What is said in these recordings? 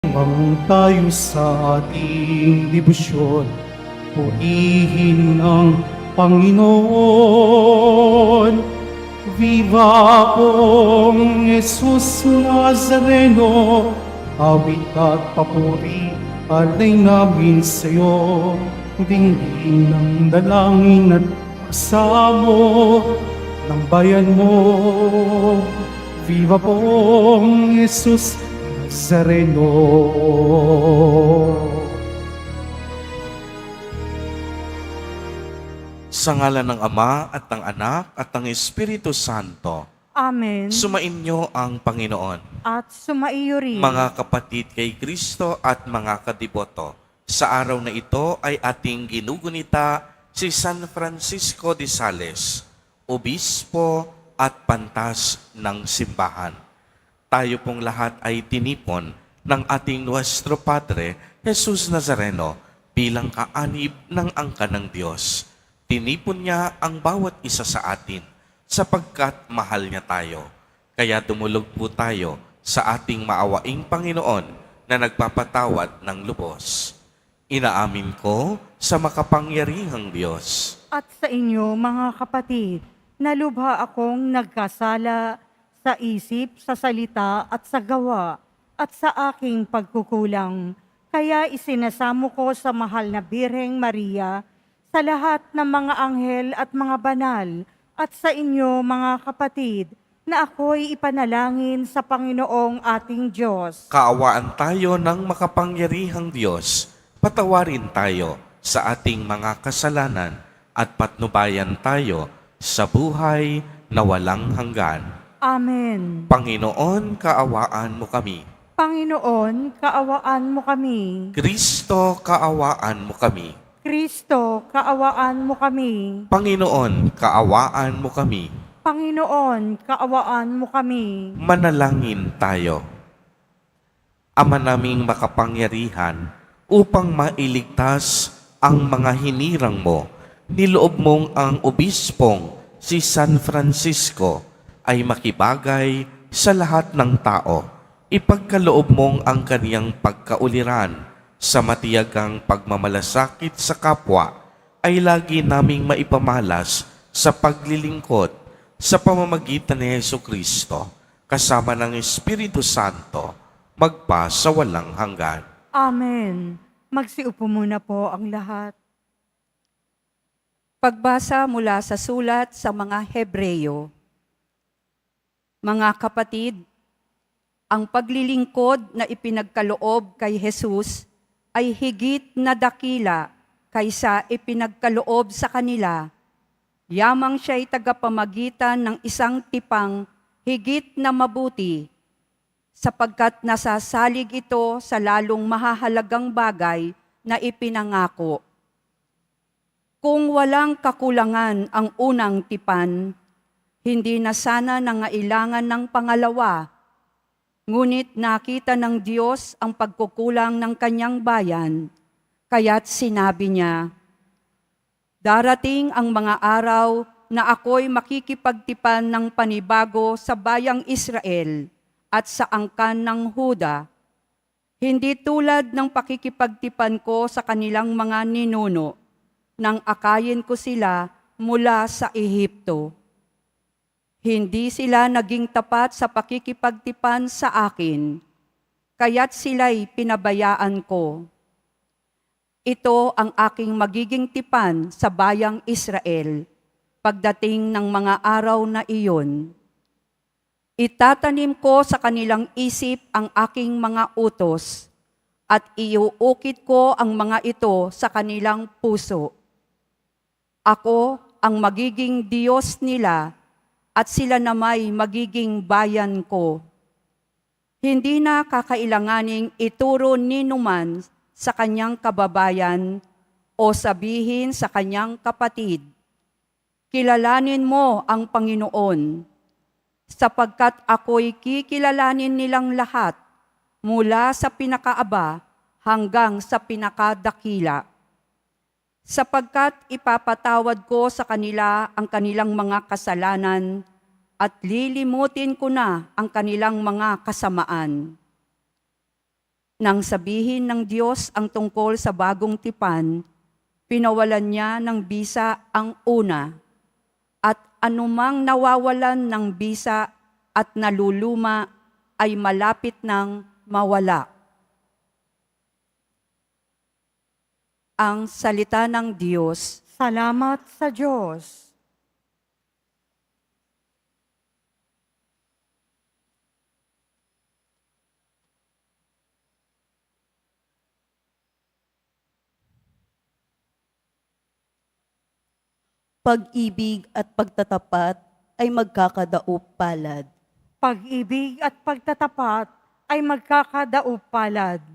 Habang tayo sa ating debosyon, purihin ang Panginoon. Viva pong Jesus Nazareno, awit at papuri alay namin sa'yo. Dinggin ng dalangin at kasamo ng bayan mo. Viva pong Jesus Nazareno. Sa ngalan ng Ama at ng Anak at ng Espiritu Santo, Amen. sumainyo ang Panginoon. At sumaiyo rin. Mga kapatid kay Kristo at mga kadiboto, sa araw na ito ay ating ginugunita si San Francisco de Sales, obispo at pantas ng simbahan. Tayo pong lahat ay tinipon ng ating Nuestro Padre, Jesus Nazareno, bilang kaanib ng angkan ng Diyos. Tinipon niya ang bawat isa sa atin sapagkat mahal niya tayo. Kaya dumulog po tayo sa ating maawaing Panginoon na nagpapatawad ng lubos. Inaamin ko sa makapangyarihang Diyos At sa inyo, mga kapatid, nalubha akong nagkasala sa isip, sa salita at sa gawa at sa aking pagkukulang. Kaya isinasamo ko sa mahal na Birheng Maria, sa lahat ng mga anghel at mga banal, at sa inyo, mga kapatid, na ako'y ipanalangin sa Panginoong ating Diyos. Kaawaan tayo ng makapangyarihang Diyos. Patawarin tayo sa ating mga kasalanan at patnubayan tayo sa buhay na walang hanggan. Amen. Panginoon, kaawaan mo kami. Panginoon, kaawaan mo kami. Kristo, kaawaan mo kami. Kristo, kaawaan mo kami. Panginoon, kaawaan mo kami. Panginoon, kaawaan mo kami. Manalangin tayo. Ama naming makapangyarihan, upang mailigtas ang mga hinirang mo, niloob mong ang obispong si San Francisco ay makibagay sa lahat ng tao. Ipagkaloob mong ang kaniyang pagkauliran sa matiyagang pagmamalasakit sa kapwa ay lagi naming maipamalas sa paglilingkod sa pamamagitan ni Jesucristo kasama ng Espiritu Santo magpa sa walang hanggan. Amen. Magsiupo muna po ang lahat. Pagbasa mula sa sulat sa mga Hebreyo. Mga kapatid, ang paglilingkod na ipinagkaloob kay Jesus ay higit na dakila kaysa ipinagkaloob sa kanila. Yamang siya'y tagapamagitan ng isang tipang higit na mabuti, sapagkat nasasalig ito sa lalong mahahalagang bagay na ipinangako. Kung walang kakulangan ang unang tipan, hindi na sana nangailangan ng pangalawa, ngunit nakita ng Diyos ang pagkukulang ng kanyang bayan, kaya't sinabi niya, "Darating ang mga araw na ako'y makikipagtipan ng panibago sa bayang Israel at sa angkan ng Huda, hindi tulad ng pakikipagtipan ko sa kanilang mga ninuno, nang akayin ko sila mula sa Ehipto. Hindi sila naging tapat sa pakikipagtipan sa akin, kaya't sila'y pinabayaan ko. Ito ang aking magiging tipan sa bayang Israel, pagdating ng mga araw na iyon. Itatanim ko sa kanilang isip ang aking mga utos, at iuukit ko ang mga ito sa kanilang puso. Ako ang magiging Diyos nila, at sila namay magiging bayan ko. Hindi na kakailanganing ituro ni numan sa kanyang kababayan o sabihin sa kanyang kapatid, kilalanin mo ang Panginoon, sapagkat ako'y kikilalanin nilang lahat mula sa pinakaaba hanggang sa pinakadakila. Sapagkat ipapatawad ko sa kanila ang kanilang mga kasalanan at lilimutin ko na ang kanilang mga kasamaan. Nang sabihin ng Diyos ang tungkol sa bagong tipan, pinawalan niya ng bisa ang una, at anumang nawawalan ng bisa at naluluma ay malapit nang mawala. Ang salita ng Diyos. Salamat sa Diyos. Pag-ibig at pagtatapat ay magkakadaop palad. Pag-ibig at pagtatapat ay magkakadaop palad.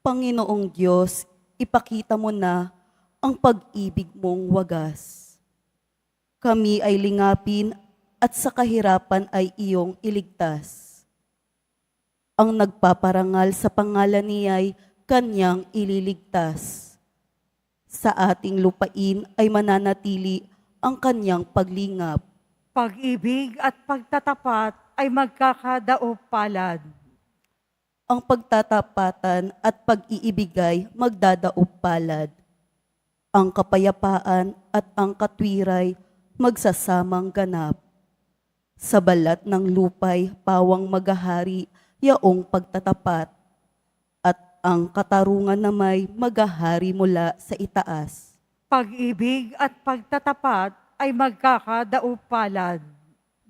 Panginoong Diyos, ipakita mo na ang pag-ibig mong wagas. Kami ay lingapin at sa kahirapan ay iyong iligtas. Ang nagpaparangal sa pangalan niya'y kanyang ililigtas. Sa ating lupain ay mananatili ang kanyang paglingap. Pag-ibig at pagtatapat ay magkakadaop palad. Ang pagtatapatan at pag-iibigay magdadaop palad. Ang kapayapaan at ang katwiray magsasamang ganap. Sa balat ng lupay pawang magahari yaong pagtatapat, at ang katarungan na may magahari mula sa itaas. Pag-ibig at pagtatapat ay magkakadaop palad.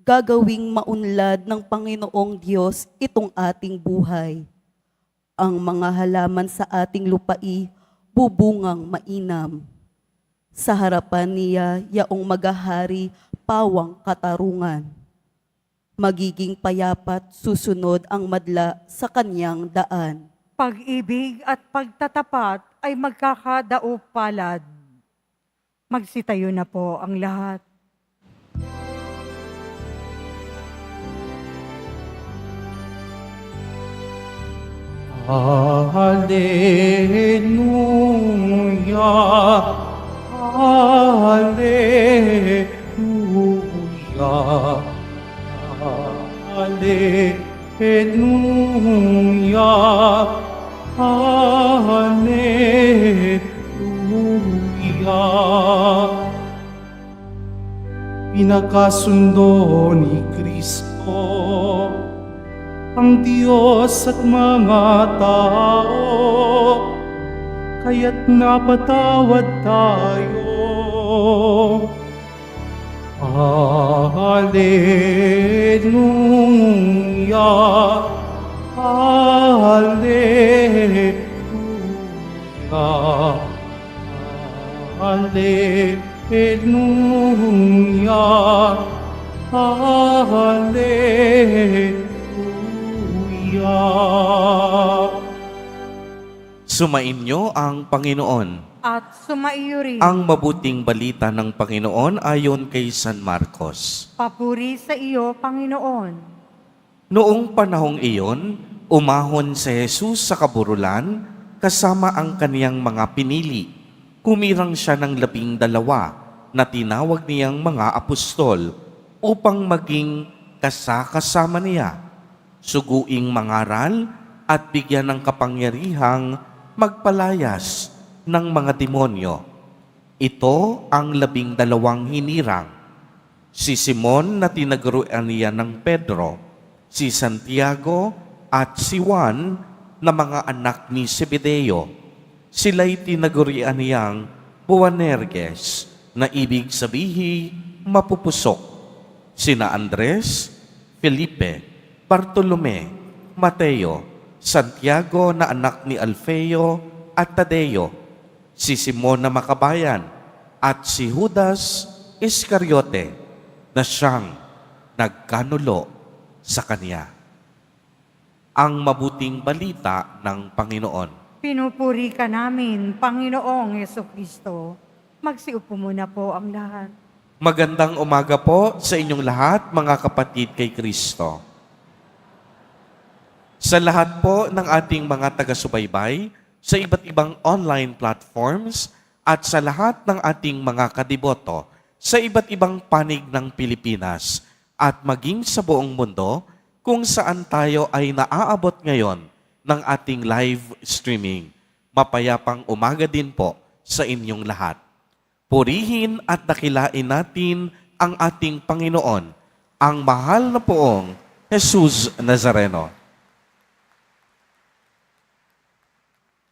Gagawing maunlad ng Panginoong Diyos itong ating buhay. Ang mga halaman sa ating lupai bubungang mainam. Sa harapan niya yaong magahari pawang katarungan. Magiging payapat susunod ang madla sa kanyang daan. Pag-ibig at pagtatapat ay magkakadaop palad. Magsitayo na po ang lahat. Hallelujah, Hallelujah, Hallelujah, Hallelujah. Pinakasundo ni Kristo ang Diyos at mga tao, kaya't napatawad tayo. Hallelujah, Hallelujah, Hallelujah, Hallelujah. Sumainyo ang Panginoon. At sumaiyo rin. Ang mabuting balita ng Panginoon ayon kay San Marcos. Papuri sa iyo, Panginoon. Noong panahong iyon, umahon si Jesus sa kaburulan kasama ang kaniyang mga pinili. Kumirang siya ng 12 na tinawag niyang mga apostol upang maging kasama niya, suguing mangaral at bigyan ng kapangyarihang magpalayas ng mga demonyo. Ito ang 12 hinirang. Si Simon na tinaguruan niya ng Pedro, si Santiago at si Juan na mga anak ni Zebedeo. Sila'y tinagurian niyang Boanerges, na ibig sabihin mapupusok. Sina Andres, Felipe, Bartolome, Mateo, Santiago na anak ni Alfeo at Tadeo, si Simon na makabayan, at si Judas Iscariote na siyang nagkanulo sa kanya. Ang mabuting balita ng Panginoon. Pinupuri ka namin, Panginoong Jesucristo. Magsiupo muna po ang lahat. Magandang umaga po sa inyong lahat, mga kapatid kay Kristo. Sa lahat po ng ating mga taga-subaybay, sa iba't ibang online platforms, at sa lahat ng ating mga kadiboto, sa iba't ibang panig ng Pilipinas, at maging sa buong mundo, kung saan tayo ay naaabot ngayon ng ating live streaming. Mapayapang umaga din po sa inyong lahat. Purihin at dakilain natin ang ating Panginoon, ang mahal na poong Jesus Nazareno.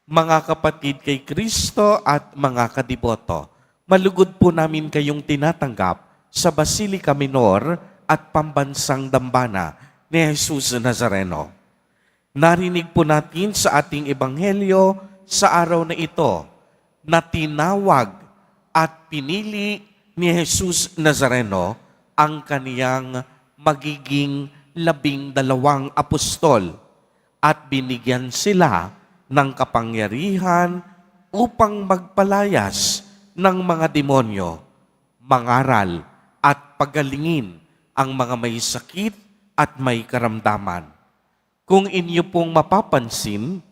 Mga kapatid kay Kristo at mga kadiboto, malugod po namin kayong tinatanggap sa Basilica Minor at Pambansang Dambana ni Jesus Nazareno. Narinig po natin sa ating ebanghelyo sa araw na ito na tinawag at pinili ni Jesus Nazareno ang kaniyang magiging 12 apostol at binigyan sila ng kapangyarihan upang magpalayas ng mga demonyo, mangaral at pagalingin ang mga may sakit at may karamdaman. Kung inyo pong mapapansin,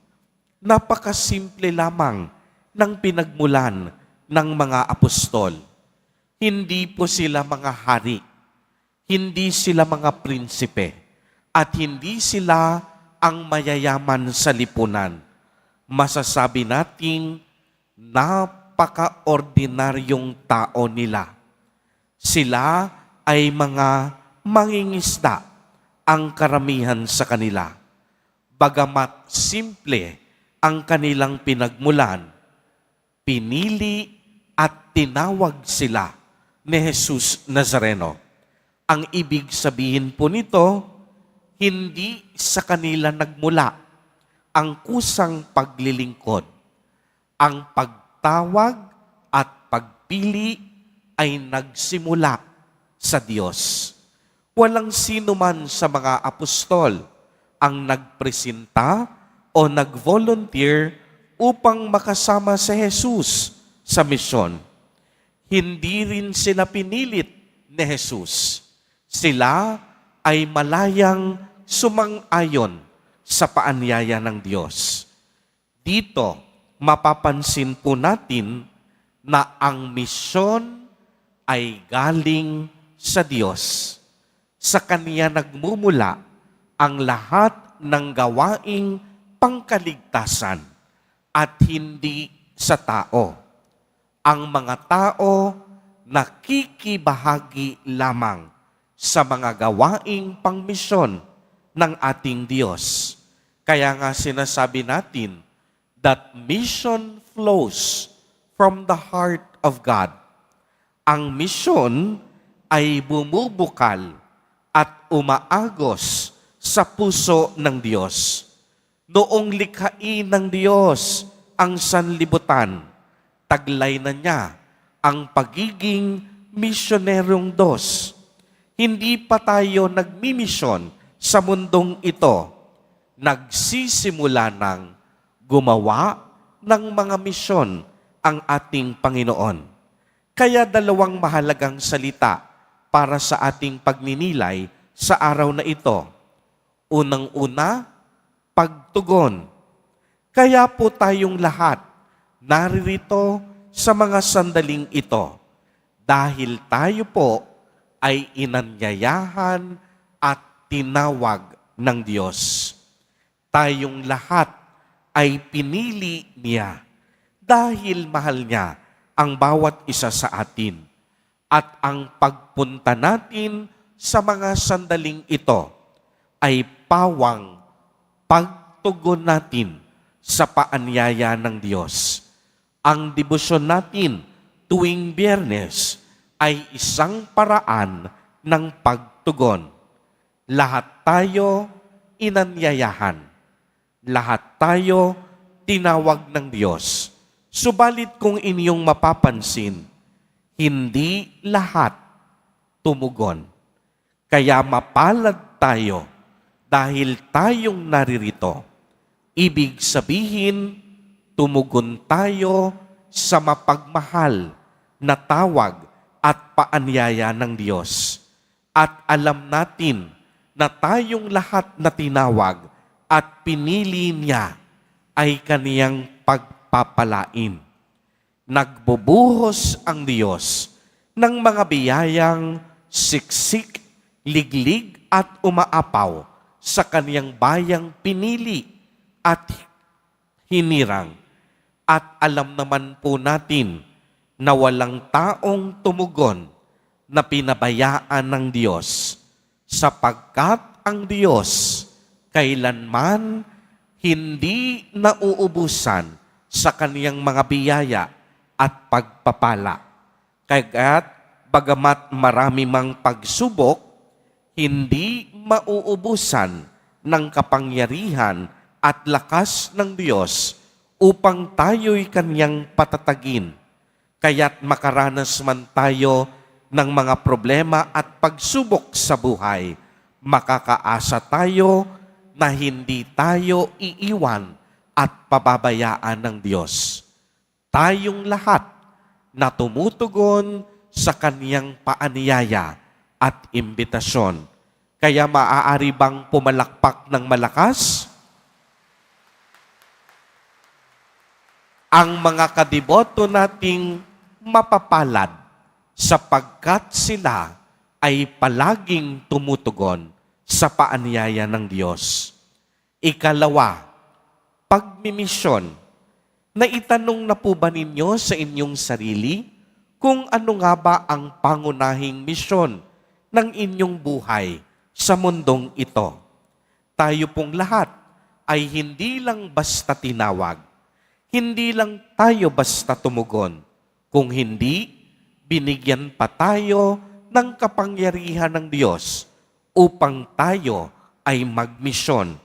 napakasimple lamang ng pinagmulan ng mga apostol. Hindi po sila mga hari, hindi sila mga prinsipe, at hindi sila ang mayayaman sa lipunan. Masasabi nating napaka-ordinaryong tao nila. Sila ay mga mangingisda ang karamihan sa kanila. Bagamat simple ang kanilang pinagmulan, pinili at tinawag sila ni Jesus Nazareno. Ang ibig sabihin po nito, hindi sa kanila nagmula ang kusang paglilingkod. Ang pagtawag at pagpili ay nagsimula sa Diyos. Walang sino man sa mga apostol ang nagpresenta o nag-volunteer upang makasama si Jesus sa misyon. Hindi rin sila pinilit ni Jesus. Sila ay malayang sumang-ayon sa paanyaya ng Diyos. Dito, mapapansin po natin na ang misyon ay galing sa Diyos. Sa Kanya nagmumula ang lahat ng gawaing pangkaligtasan at hindi sa tao. Ang mga tao nakikibahagi lamang sa mga gawaing pangmisyon ng ating Diyos. Kaya nga sinasabi natin that mission flows from the heart of God. Ang misyon ay bumubukal at umaagos sa puso ng Diyos. Noong likhain ng Diyos ang sanlibutan, taglay na niya ang pagiging misyonerong Diyos. Hindi pa tayo nagmimisyon sa mundong ito. Nagsisimula ng gumawa ng mga misyon ang ating Panginoon. Kaya dalawang mahalagang salita para sa ating pagninilay sa araw na ito. Unang-una, pagtugon. Kaya po tayong lahat naririto sa mga sandaling ito dahil tayo po ay inanyayahan at tinawag ng Diyos. Tayong lahat ay pinili niya dahil mahal niya ang bawat isa sa atin. At ang pagpunta natin sa mga sandaling ito ay pawang pagtugon natin sa paanyaya ng Diyos. Ang debosyon natin tuwing Biyernes ay isang paraan ng pagtugon. Lahat tayo inanyayahan. Lahat tayo tinawag ng Diyos. Subalit kung inyong mapapansin, hindi lahat tumugon. Kaya mapalad tayo dahil tayong naririto. Ibig sabihin, tumugon tayo sa mapagmahal na tawag at paanyaya ng Diyos. At alam natin na tayong lahat na tinawag at pinili niya ay kaniyang pagpapalain. Nagbubuhos ang Diyos ng mga biyayang siksik, liglig at umaapaw sa kaniyang bayang pinili at hinirang. At alam naman po natin na walang taong tumugon na pinabayaan ng Diyos, sapagkat ang Diyos kailanman hindi nauubusan sa kaniyang mga biyaya at pagpapala. Kaya't bagamat marami mang pagsubok, hindi mauubusan ng kapangyarihan at lakas ng Diyos upang tayo'y kaniyang patatagin. Kaya't makaranas man tayo ng mga problema at pagsubok sa buhay, makakaasa tayo na hindi tayo iiwan at pababayaan ng Diyos. Tayong lahat na tumutugon sa kaniyang paanyaya at imbitasyon. Kaya maaari bang pumalakpak ng malakas? Ang mga kadiboto nating mapapalad sapagkat sila ay palaging tumutugon sa paanyaya ng Diyos. Ikalawa, pagmimisyon. Naitanong na po ba ninyo sa inyong sarili kung ano nga ba ang pangunahing misyon ng inyong buhay sa mundong ito? Tayo pong lahat ay hindi lang basta tinawag, hindi lang tayo basta tumugon, kung hindi, binigyan pa tayo ng kapangyarihan ng Diyos upang tayo ay magmisyon,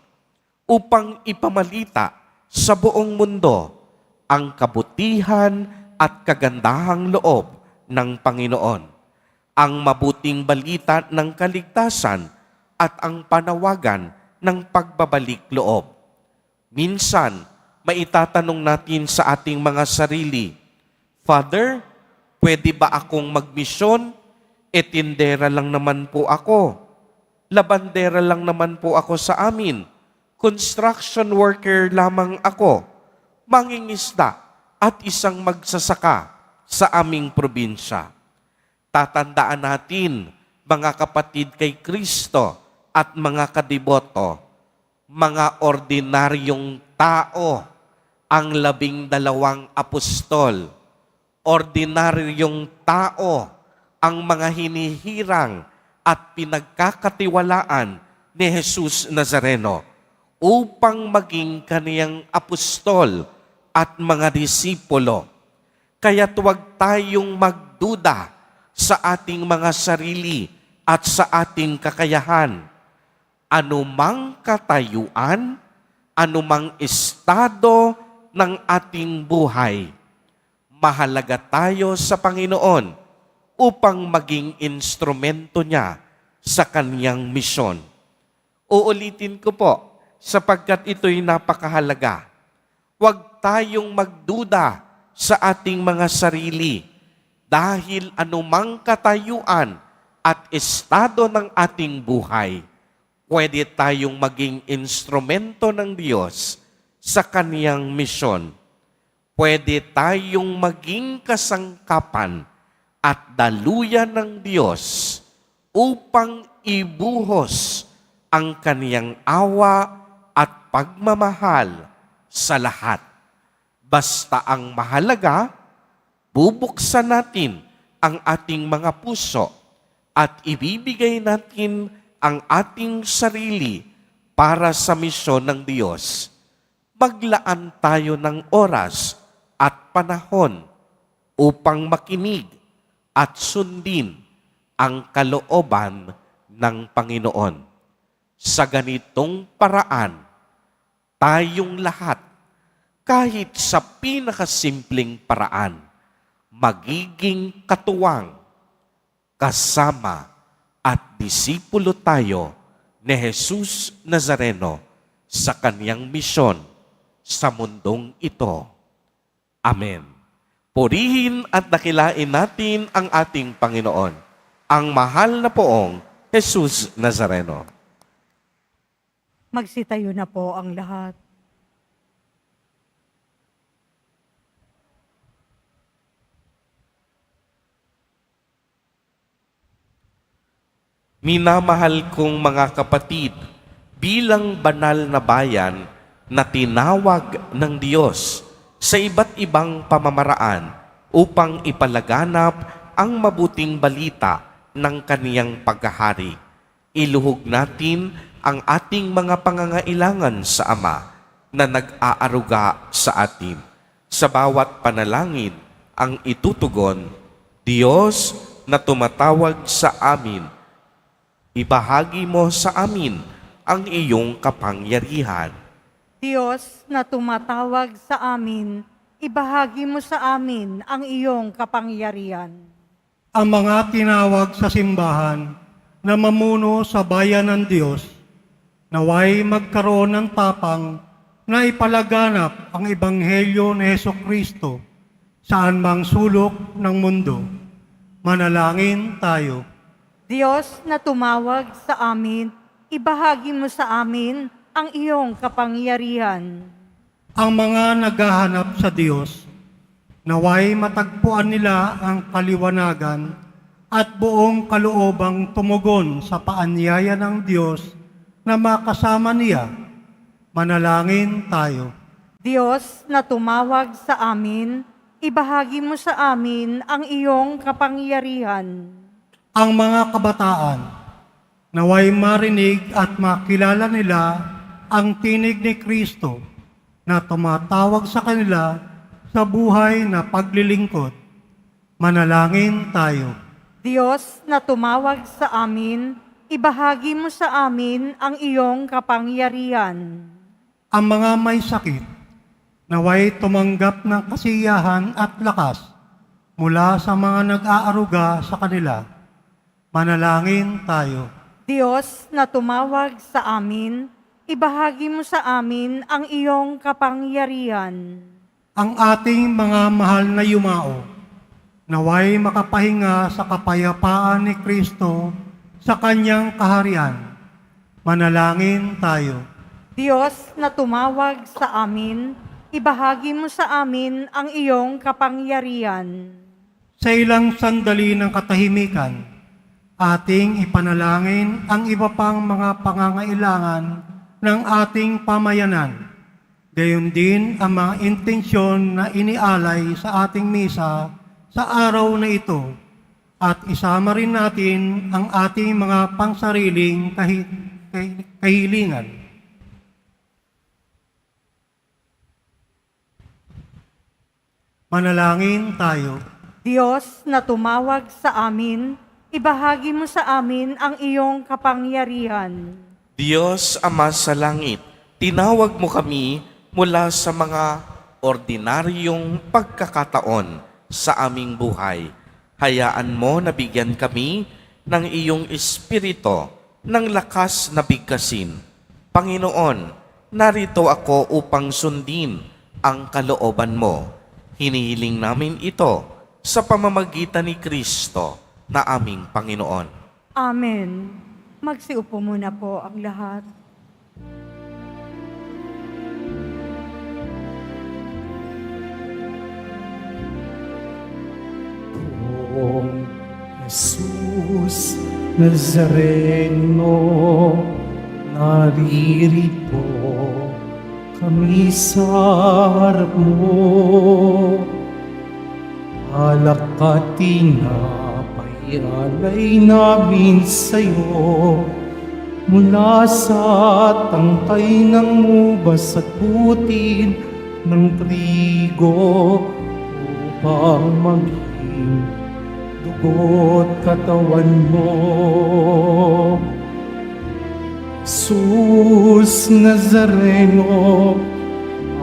upang ipamalita sa buong mundo ang kabutihan at kagandahang loob ng Panginoon, ang mabuting balita ng kaligtasan at ang panawagan ng pagbabalik loob. Minsan, maitatanong natin sa ating mga sarili, Father, pwede ba akong magmisyon? Tindera lang naman po ako. Labandera lang naman po ako sa amin. Construction worker lamang ako. Mangingisda at isang magsasaka sa aming probinsya. Tatandaan natin, mga kapatid kay Kristo at mga kadiboto, mga ordinaryong tao, ang 12 apostol. Ordinaryong tao, ang mga hinihirang at pinagkakatiwalaan ni Jesus Nazareno upang maging kaniyang apostol at mga disipulo. Kaya't huwag tayong magduda sa ating mga sarili at sa ating kakayahan. Anumang katayuan, anumang estado ng ating buhay, mahalaga tayo sa Panginoon upang maging instrumento niya sa kaniyang misyon. Uulitin ko po, sapagkat ito'y napakahalaga. Huwag tayong magduda sa ating mga sarili dahil anumang katayuan at estado ng ating buhay, pwede tayong maging instrumento ng Diyos sa kaniyang misyon. Pwede tayong maging kasangkapan at daluyan ng Diyos upang ibuhos ang kaniyang awa at pagmamahal sa lahat. Basta ang mahalaga, bubuksan natin ang ating mga puso at ibibigay natin ang ating sarili para sa misyon ng Diyos. Maglaan tayo ng oras at panahon upang makinig at sundin ang kalooban ng Panginoon. Sa ganitong paraan, tayong lahat, kahit sa pinakasimpleng paraan, magiging katuwang, kasama at disipulo tayo ni Jesus Nazareno sa kaniyang misyon sa mundong ito. Amen. Purihin at dakilain natin ang ating Panginoon, ang mahal na poong Jesus Nazareno. Magsitayo na po ang lahat. Minamahal kong mga kapatid, bilang banal na bayan na tinawag ng Diyos sa iba't ibang pamamaraan upang ipalaganap ang mabuting balita ng kaniyang paghahari. Iluhog natin ang ating mga pangangailangan sa Ama na nag-aaruga sa atin. Sa bawat panalangin ang itutugon, Diyos na tumatawag sa amin, ibahagi mo sa amin ang iyong kapangyarihan. Diyos na tumatawag sa amin, ibahagi mo sa amin ang iyong kapangyarihan. Ang mga tinawag sa simbahan na mamuno sa bayan ng Diyos, naway magkaroon ng tapang na ipalaganap ang Ebanghelyo ni Hesukristo saan mang sulok ng mundo. Manalangin tayo. Diyos na tumawag sa amin, ibahagi mo sa amin ang iyong kapangyarihan. Ang mga naghahanap sa Diyos, naway matagpuan nila ang kaliwanagan at buong kaloobang tumugon sa paanyaya ng Diyos na makasama niya. Manalangin tayo. Diyos na tumawag sa amin, ibahagi mo sa amin ang iyong kapangyarihan. Ang mga kabataan, naway marinig at makilala nila ang tinig ni Kristo na tumatawag sa kanila sa buhay na paglilingkod. Manalangin tayo. Diyos na tumawag sa amin, ibahagi mo sa amin ang iyong kapangyarihan. Ang mga may sakit, naway tumanggap ng kasiyahan at lakas mula sa mga nag-aaruga sa kanila. Manalangin tayo. Diyos na tumawag sa amin, ibahagi mo sa amin ang iyong kapangyarihan. Ang ating mga mahal na yumao, naway makapahinga sa kapayapaan ni Kristo sa kanyang kaharian. Manalangin tayo. Diyos na tumawag sa amin, ibahagi mo sa amin ang iyong kapangyarihan. Sa ilang sandali ng katahimikan, ating ipanalangin ang iba pang mga pangangailangan ng ating pamayanan. Gayon din ang mga intensyon na inialay sa ating misa sa araw na ito. At isama rin natin ang ating mga pangsariling kahilingan. Manalangin tayo. Diyos na tumawag sa amin, ibahagi mo sa amin ang iyong kapangyarihan. Diyos Ama sa langit, tinawag mo kami mula sa mga ordinaryong pagkakataon sa aming buhay. Hayaan mo na bigyan kami ng iyong espiritu ng lakas na bigkasin. Panginoon, narito ako upang sundin ang kalooban mo. Hinihiling namin ito sa pamamagitan ni Kristo na aming Panginoon. Amen. Magsiupo muna po ang lahat. Kung Jesus Nazareno, naririto kami sa harap mo. Alak at tinapay alay namin sa'yo, mula sa tangkay ng ubas at butil ng trigo, upang maging dugo't katawan mo. Jesus Nazareno,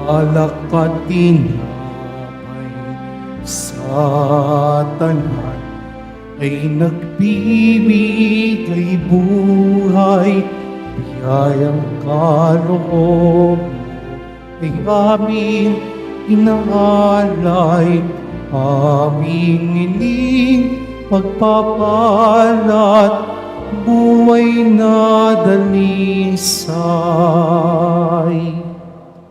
alak at tinapay sa tanan ay nagbibigay buhay, biyayang kaloob mo ay aming inaalay, aming ining pagpapalat, buhay na dalisay.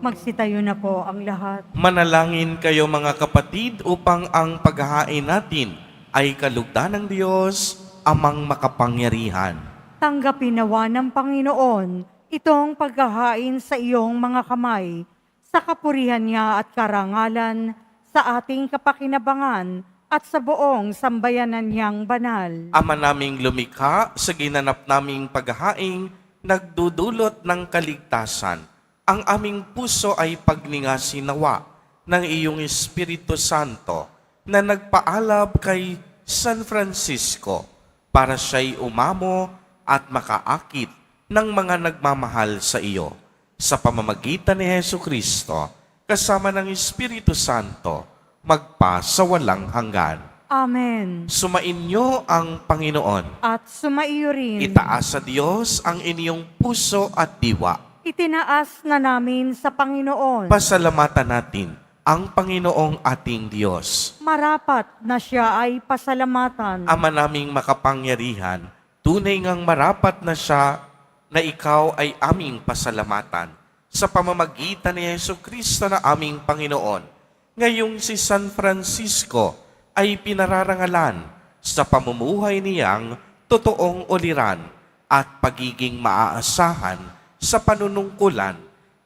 Magsitayo na po ang lahat. Manalangin kayo mga kapatid upang ang paghahain natin ay kalugdan ng Diyos, Amang makapangyarihan. Tanggapin nawa ng Panginoon, itong paghahain sa iyong mga kamay, sa kapurihan niya at karangalan, sa ating kapakinabangan, at sa buong sambayanan niyang banal. Ama naming lumikha, sa ginanap naming paghahaing, nagdudulot ng kaligtasan. Ang aming puso ay pagningasinawa ng iyong Espiritu Santo na nagpaalab kay San Francisco para siya'y umamo at makaakit ng mga nagmamahal sa iyo. Sa pamamagitan ni Hesu Kristo, kasama ng Espiritu Santo, magpa sa walang hanggan. Amen. Sumainyo ang Panginoon. At sumaiyo rin. Itaas sa Diyos ang inyong puso at diwa. Itinaas na namin sa Panginoon. Pasalamatan natin ang Panginoong ating Diyos. Marapat na siya ay pasalamatan. Ama naming makapangyarihan, tunay ngang marapat na siya na ikaw ay aming pasalamatan sa pamamagitan ni Yesu Kristo na aming Panginoon. Ngayong si San Francisco ay pinararangalan sa pamumuhay niyang totoong uliran at pagiging maaasahan sa panunungkulan,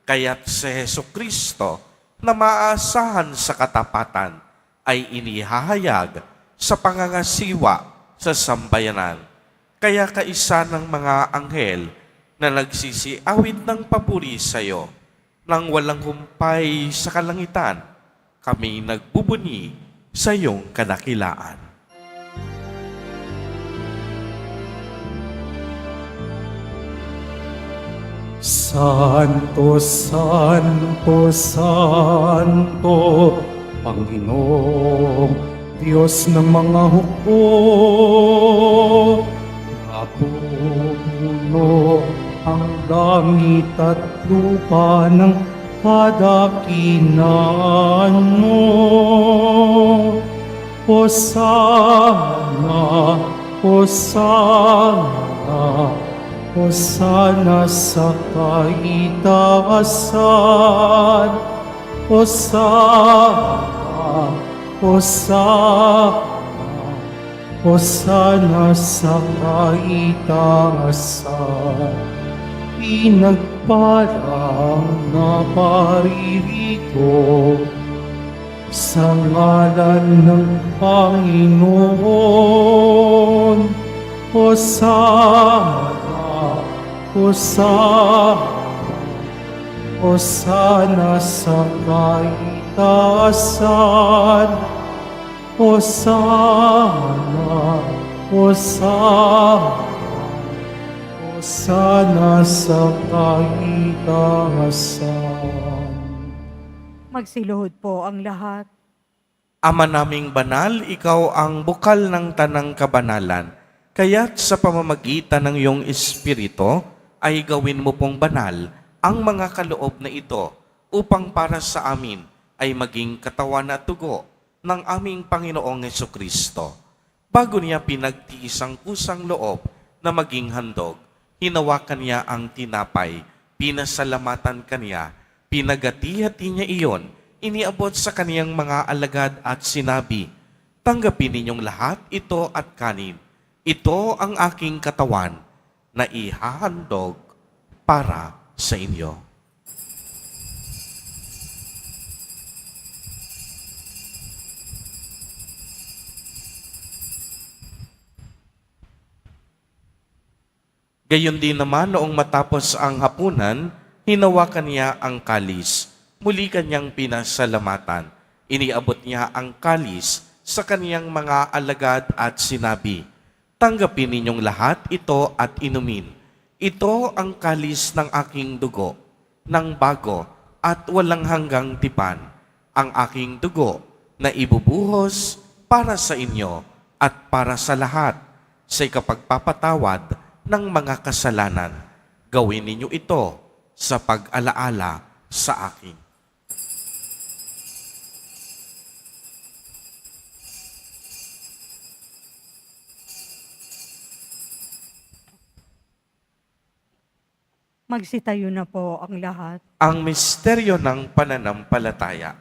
kaya't si Hesu Kristo na maaasahan sa katapatan ay inihahayag sa pangangasiwa sa sambayanan. Kaya kaisa ng mga anghel na nagsisiawit ng papuri sa iyo, nang walang humpay sa kalangitan, kami nagbubuni sa iyong kadakilaan. Santo, Santo, Santo, Panginoong Diyos ng mga hukbo, napupuno ang langit at lupa ng kadakilaan mo. Hosana, Hosana, Hosana sa kaitaasan. Hosana, Hosana, Hosana sa kaitaasan. Pinagpalang na paririto sa ngalan ng Panginoon. Hosana, Hosana, Hosana sa kaitaasan. Hosana, Hosana, Hosana sa kaitaasan. Magsiluhod po ang lahat. Ama naming banal, ikaw ang bukal ng tanang kabanalan. Kaya't sa pamamagitan ng iyong Espiritu, ay gawin mo pong banal ang mga kaloob na ito upang para sa amin ay maging katawan at tugo ng aming Panginoong Jesucristo. Bago niya pinagtiis ang kusang loob na maging handog, hinawakan niya ang tinapay, pinasalamatan kaniya, pinagati-hati niya iyon, iniabot sa kaniyang mga alagad at sinabi, "Tanggapin ninyong lahat ito at kanin. Ito ang aking katawan na ihahandog para sa inyo." Gayon din naman noong matapos ang hapunan, hinawakan niya ang kalis. Muli kanyang pinasalamatan. Iniabot niya ang kalis sa kaniyang mga alagad at sinabi, "Tanggapin ninyong lahat ito at inumin. Ito ang kalis ng aking dugo, ng bago at walang hanggang tipan, ang aking dugo na ibubuhos para sa inyo at para sa lahat sa ikapagpapatawad ng mga kasalanan. Gawin ninyo ito sa pag-alaala sa akin." Magsitayo na po ang lahat. Ang misteryo ng pananampalataya.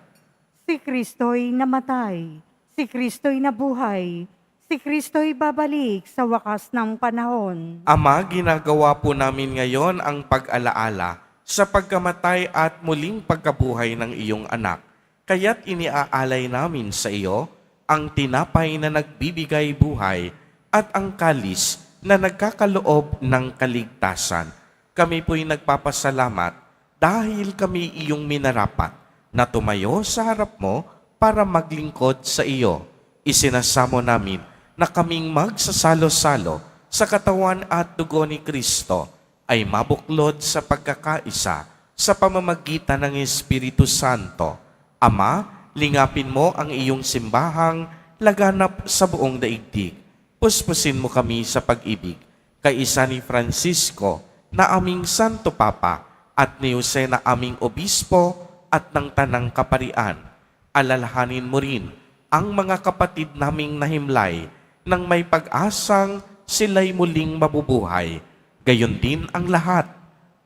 Si Kristo'y namatay. Si Kristo'y nabuhay. Si Kristo'y babalik sa wakas ng panahon. Ama, ginagawa po namin ngayon ang pag-alaala sa pagkamatay at muling pagkabuhay ng iyong anak. Kaya't iniaalay namin sa iyo ang tinapay na nagbibigay buhay at ang kalis na nagkakaloob ng kaligtasan. Kami po'y nagpapasalamat dahil kami iyong minarapat na tumayo sa harap mo para maglingkod sa iyo. Isinasamo namin na kaming magsasalo-salo sa katawan at dugo ni Kristo ay mabuklod sa pagkakaisa sa pamamagitan ng Espiritu Santo. Ama, lingapin mo ang iyong simbahang laganap sa buong daigdig. Puspusin mo kami sa pag-ibig kay isa ni Francisco na aming Santo Papa at ni Jose na aming Obispo at ng Tanang Kaparian. Alalahanin mo rin ang mga kapatid naming nahimlay nang may pag-asang sila'y muling mabubuhay, gayon din ang lahat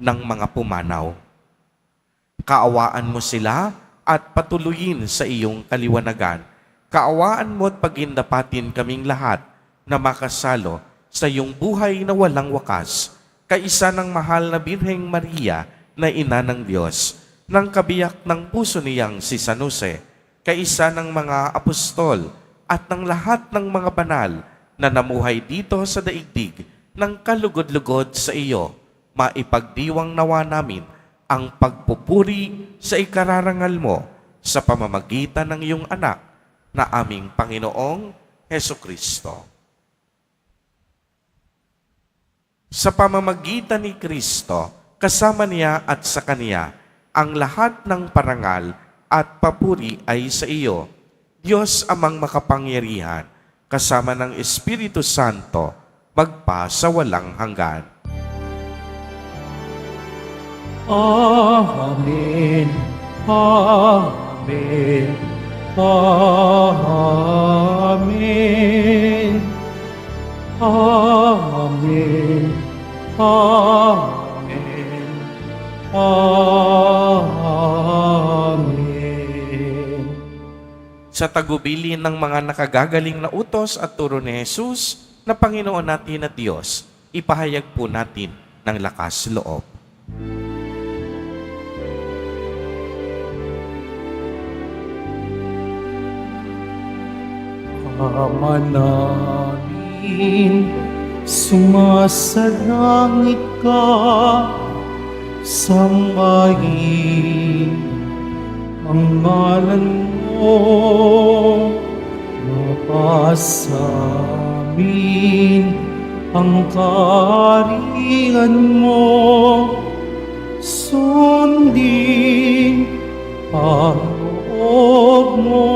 ng mga pumanaw. Kaawaan mo sila at patuloyin sa iyong kaliwanagan. Kaawaan mo at pagindapatin kaming lahat na makasalo sa iyong buhay na walang wakas, kaisa ng mahal na Birheng Maria na Ina ng Diyos, ng kabiyak ng puso niyang si San Jose, kaisa ng mga apostol, at ng lahat ng mga banal na namuhay dito sa daigdig ng kalugod-lugod sa iyo, maipagdiwang nawa namin ang pagpupuri sa ikararangal mo sa pamamagitan ng iyong anak na aming Panginoong Hesukristo. Sa pamamagitan ni Kristo, kasama niya at sa Kaniya, ang lahat ng parangal at papuri ay sa iyo, Diyos amang makapangyarihan, kasama ng Espiritu Santo, magpa sa walang hanggan. Amen. Amen. Amen. Amen. Amen. Amen. Sa tagubilin ng mga nakagagaling na utos at turo ni Jesus na Panginoon natin at Diyos, ipahayag po natin ng lakas loob. Ama namin, sumasalangit ka, sambahin ang ngalan mo, mapasamin ang kaharian mo, sundin ang loob mo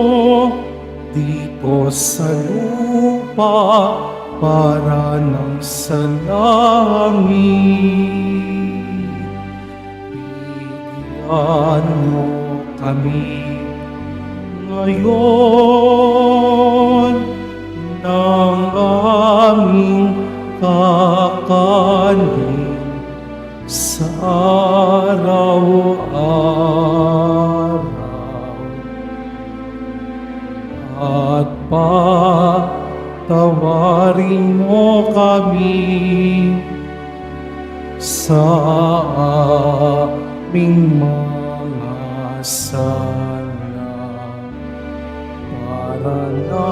dito sa lupa para ng sa langit. Bigyan mo kami ngayon ng aming kakanin sa araw-araw. At patawarin mo kami sa aming mga sala, para na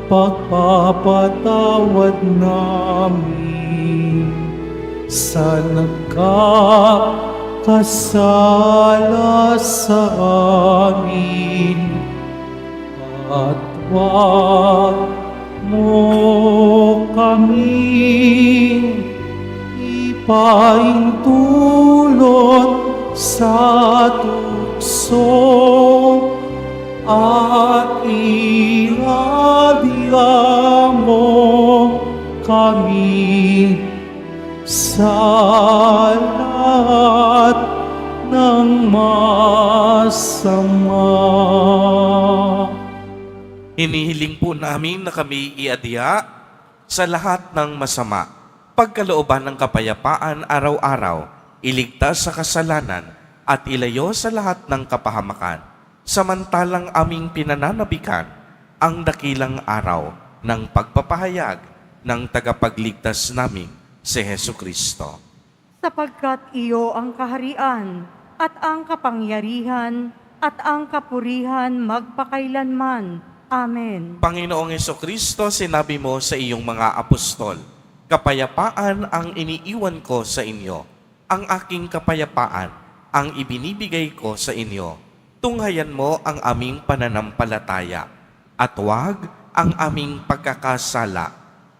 pagpapatawad namin sa nagkakasala sa amin. At huwag mo kaming ipaintulot sa tukso at iradya mo kami sa lahat ng masama. Hinihiling po namin na kami iadya sa lahat ng masama, pagkalooban ng kapayapaan araw-araw, iligtas sa kasalanan at ilayo sa lahat ng kapahamakan, samantalang aming pinananabikan ang dakilang araw ng pagpapahayag ng tagapagligtas namin si Hesu Kristo. Sapagkat iyo ang kaharian at ang kapangyarihan at ang kapurihan magpakailanman. Amen. Panginoong Hesu Kristo, sinabi mo sa iyong mga apostol, kapayapaan ang iniiwan ko sa inyo, ang aking kapayapaan ang ibinibigay ko sa inyo. Tunghayan mo ang aming pananampalataya at huwag ang aming pagkakasala.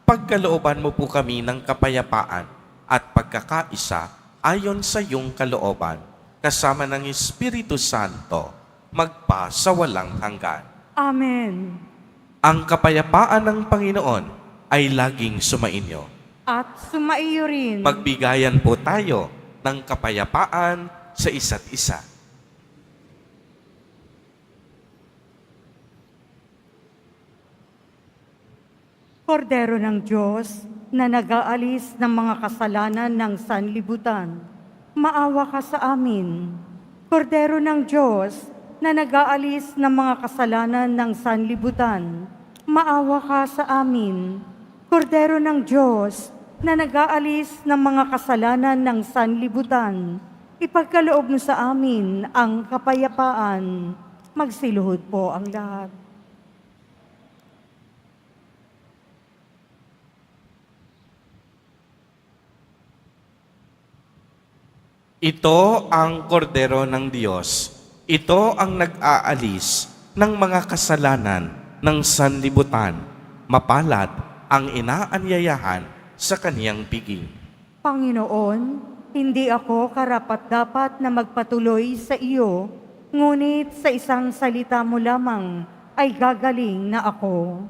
Pagkalooban mo po kami ng kapayapaan at pagkakaisa ayon sa iyong kalooban, kasama ng Espiritu Santo, magpa sa walang hanggan. Amen. Ang kapayapaan ng Panginoon ay laging sumainyo. At sumaiyo rin. Magbigayan po tayo ng kapayapaan sa isa't isa. Kordero ng Diyos na nag-aalis ng mga kasalanan ng sanlibutan, maawa ka sa amin. Kordero ng Diyos na nag-aalis ng mga kasalanan ng sanlibutan, maawa ka sa amin. Kordero ng Diyos na nag-aalis ng mga kasalanan ng sanlibutan, ipagkaloob mo sa amin ang kapayapaan. Magsiluhod po ang lahat. Ito ang kordero ng Diyos. Ito ang nag-aalis ng mga kasalanan ng sanlibutan. Mapalad ang inaanyayahan sa kaniyang piging. Panginoon, hindi ako karapat-dapat na magpatuloy sa iyo, ngunit sa isang salita mo lamang ay gagaling na ako.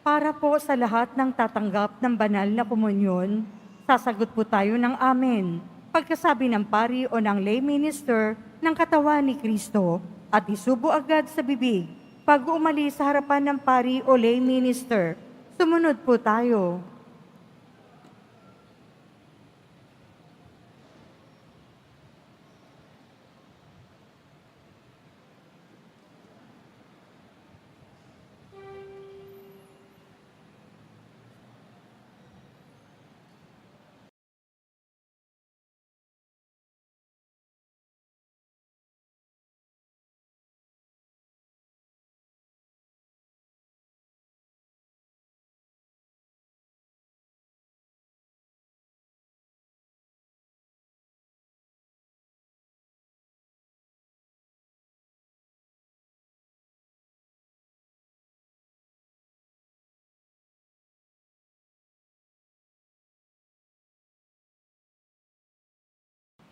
Para po sa lahat ng tatanggap ng banal na komunyon, sasagot po tayo ng amen. Pagkasabi ng pari o ng lay minister ng katawan ni Kristo at isubo agad sa bibig. Pag umalis sa harapan ng pari o lay minister, sumunod po tayo.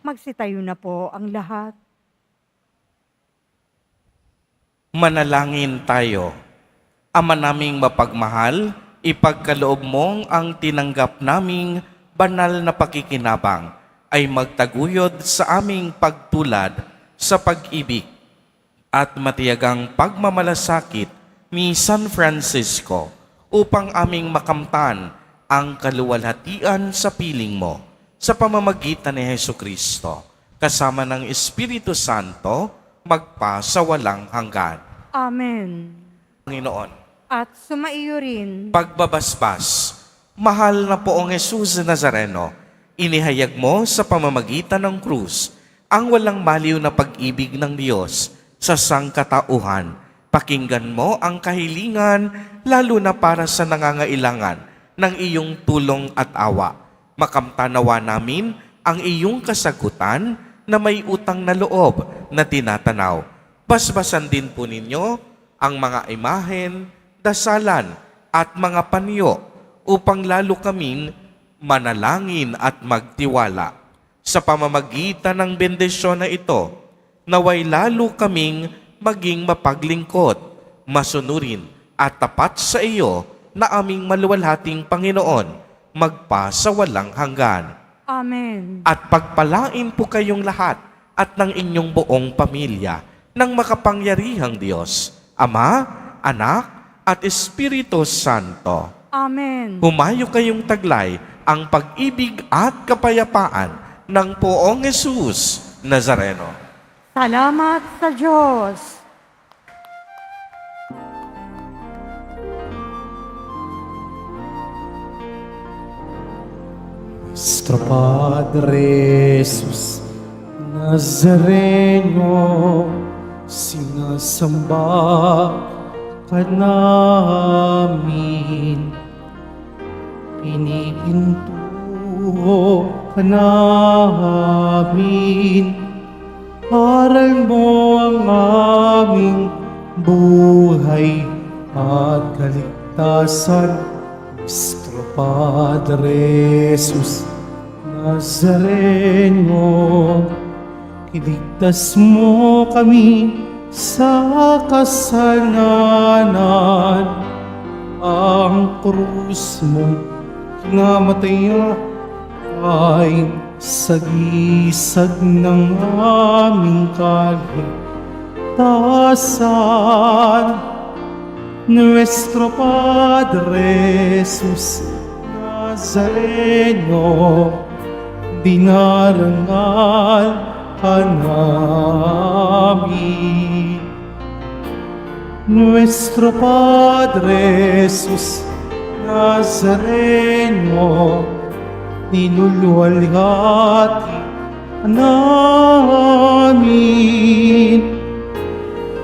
Magsitayo na po ang lahat. Manalangin tayo. Ama naming mapagmahal, ipagkaloob mong ang tinanggap naming banal na pakikinabang ay magtaguyod sa aming pagtulad sa pag-ibig at matiyagang pagmamalasakit ni San Francisco upang aming makamtan ang kaluwalhatian sa piling mo sa pamamagitan ni Hesu Kristo, kasama ng Espiritu Santo, magpa sa walang hanggan. Amen. Panginoon, At sumaiyo rin. pagbabasbas, mahal na poong Jesus Nazareno, inihayag mo sa pamamagitan ng krus ang walang maliw na pag-ibig ng Diyos sa sangkatauhan. Pakinggan mo ang kahilingan, lalo na para sa nangangailangan ng iyong tulong at awa. Makamtanawa namin ang iyong kasagutan na may utang na loob na tinatanaw. Basbasan din po ninyo ang mga imahen, dasalan at mga panyo upang lalo kaming manalangin at magtiwala. Sa pamamagitan ng bendisyon na ito, naway lalo kaming maging mapaglingkod, masunurin at tapat sa iyo na aming maluwalhating Panginoon, magpa sa walang hanggan. Amen. At pagpalain po kayong lahat at ng inyong buong pamilya ng makapangyarihang Diyos, Ama, Anak, at Espiritu Santo. Amen. Humayo kayong taglay ang pag-ibig at kapayapaan ng Poong Jesus Nazareno. Salamat sa Diyos. Nuestro Padre Jesus Nazareno, sinasamba ka namin. Pinipintuho ka namin. Aral mo ang aming buhay at kaligtasan. Nuestro Padre Jesus Nazareno, iligtas mo kami sa kasalanan. Ang krus mo kinamatayan ay sagisag ng aming kaligtasan. Nuestro Padre Jesus Nazareno, dinarangal ka namin. Nuestro Padre Jesus Nazareno, dinulwalhati ka namin.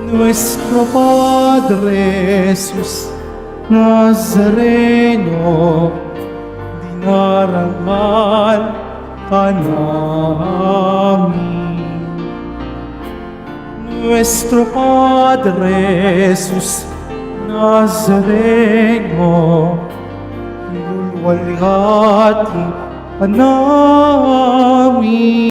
Nuestro Padre Jesus Nazareno, dinarangal ka namin. Nuestro Padre Jesus Nazareno, dinulwalhati ka namin.